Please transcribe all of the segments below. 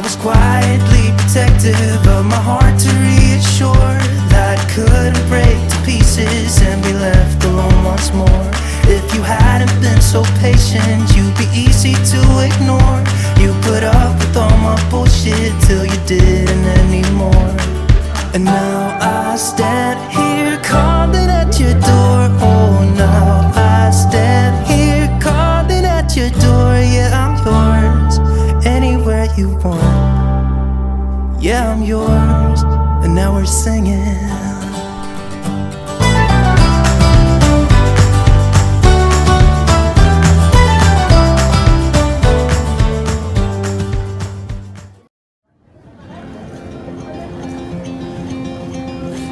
was quietly protective of my heart to reassure that it couldn't break to pieces and be left alone once more. If you hadn't been so patient, you'd be easy to ignore. You put up with all my bullshit till you didn't anymore. And now I stand here calling at your door. Oh, now I stand here calling at your door. Yeah, I'm yours, anywhere you want. Yeah, I'm yours, and now we're singing.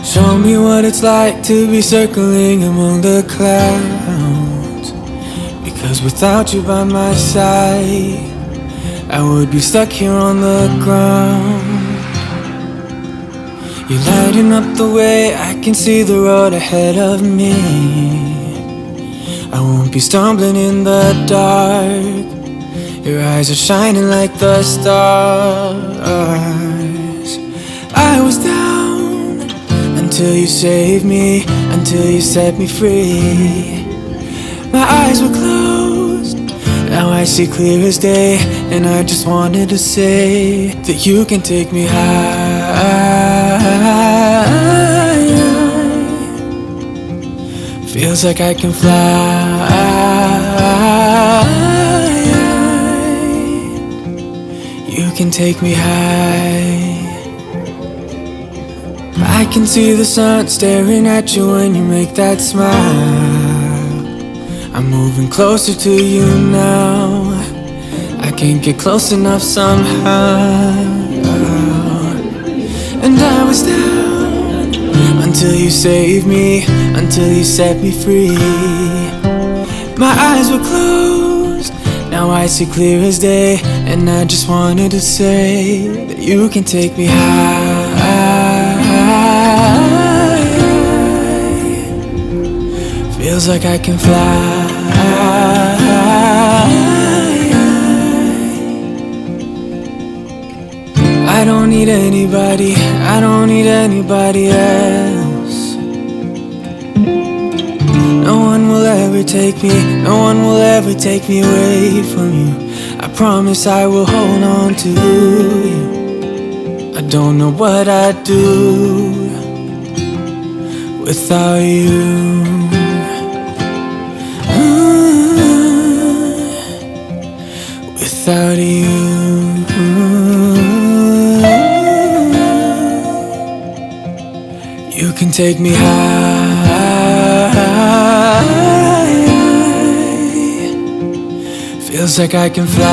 Show me what it's like to be circling among the clouds. Because without you by my side, I would be stuck here on the ground. You're lighting up the way, I can see the road ahead of me. I won't be stumbling in the dark. Your eyes are shining like the stars. I was down until you saved me, until you set me free. My eyes were closed, now I see clear as day. And I just wanted to say that you can take me high. Feels like I can fly. You can take me high. I can see the sun staring at you when you make that smile. I'm moving closer to you now. I can't get close enough somehow. And I was down until you saved me, until you set me free. My eyes were closed, now I see clear as day. And I just wanted to say that you can take me high. Feels like I can fly. I don't need anybody, I don't need anybody else. No one will ever take me, no one will ever take me away from you. I promise I will hold on to you. I don't know what I'd do without you. Without you. You can take me high. Feels like I can fly.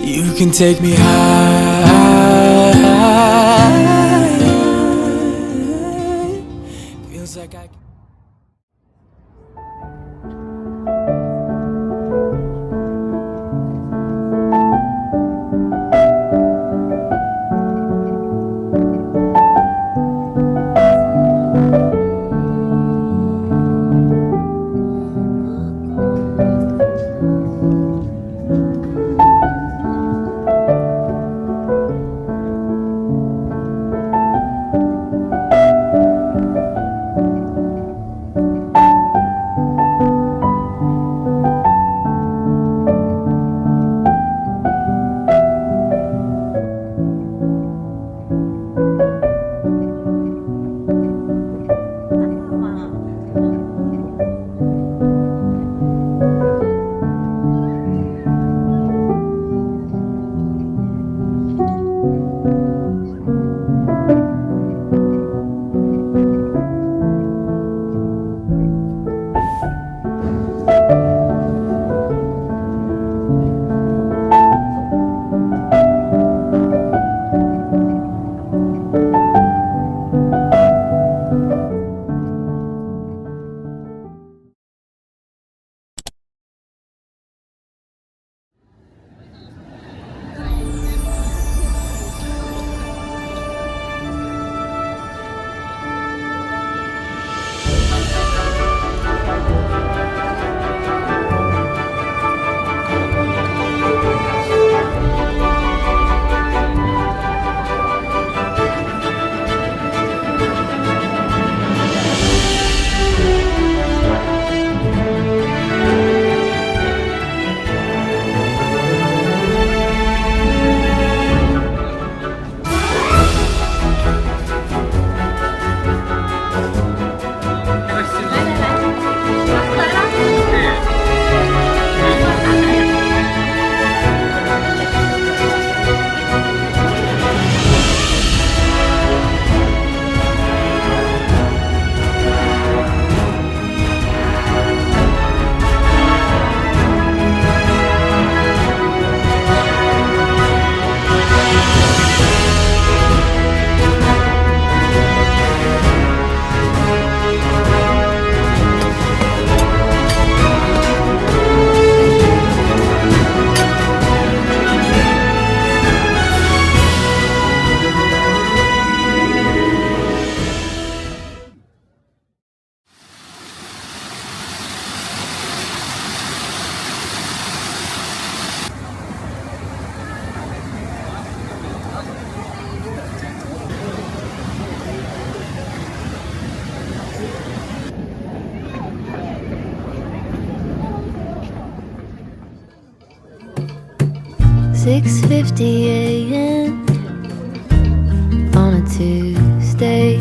You can take me high. Feels like I can. 6:50 a.m. on a Tuesday,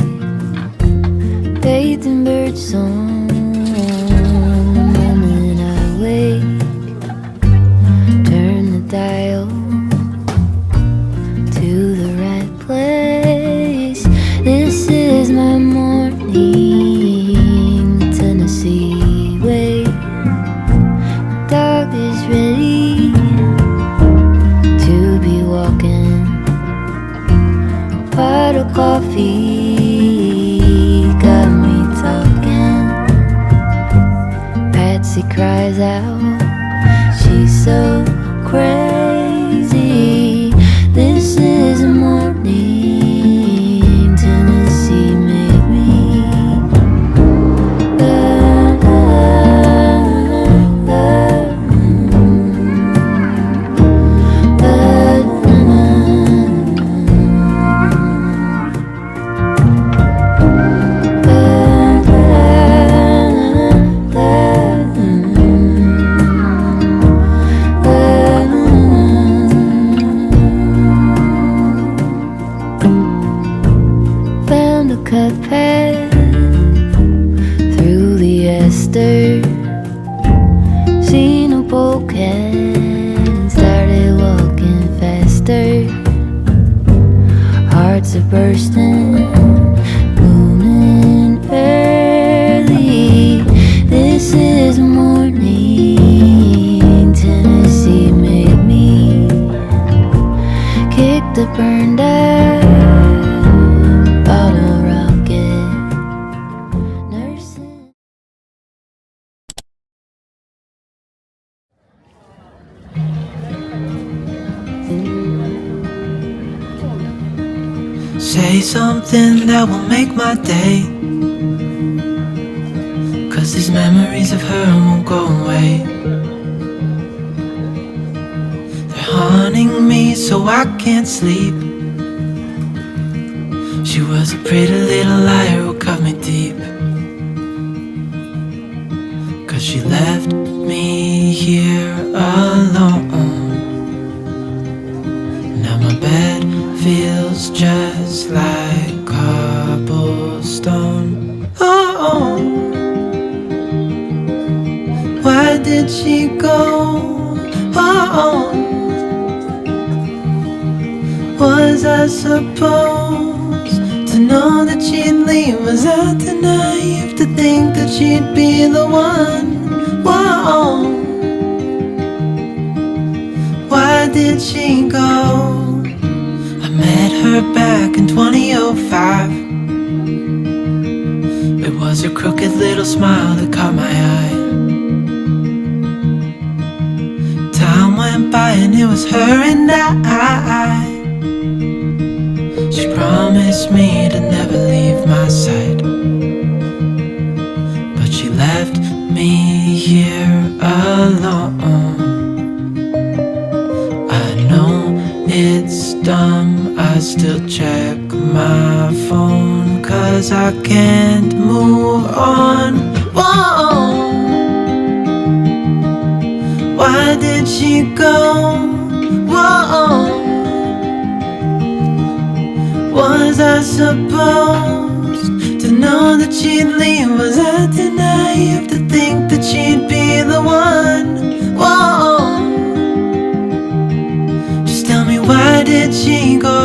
bathed in bird song. The moment I wake, turn the dial to the right place. This is my morning, the Tennessee way. The dog is ready to be walking. A pot of coffee got me talking. Patsy cries out, she's so crazy. This is a morning, Tennessee made me. Found a cut path through the Ester, seen a polecat and started walking faster. Hearts are bursting, moving early. This is morning, Tennessee made me. Kick the burned out bottle rocket, nursing. Say something that will make my day, 'cause these memories of her won't go away. They're haunting me so I can't sleep. She was a pretty little liar who cut me deep, 'cause she left me here alone. Now my bed feels just like cobblestone. Oh, why did she go? Oh, was I supposed to know that she'd leave? Was I too naive to think that she'd be the one? Whoa, why did she go? I met her back in 2005. It was her crooked little smile that caught my eye. Time went by and it was her and I. She promised me to never leave my side, but she left me here alone. I know it's dumb, I still check my phone, 'cause I can't move on. Whoa, why did she go? Whoa, was I supposed to know that she'd leave? Was I too naive to think that she'd be the one? Whoa, just tell me, why did she go?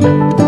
you.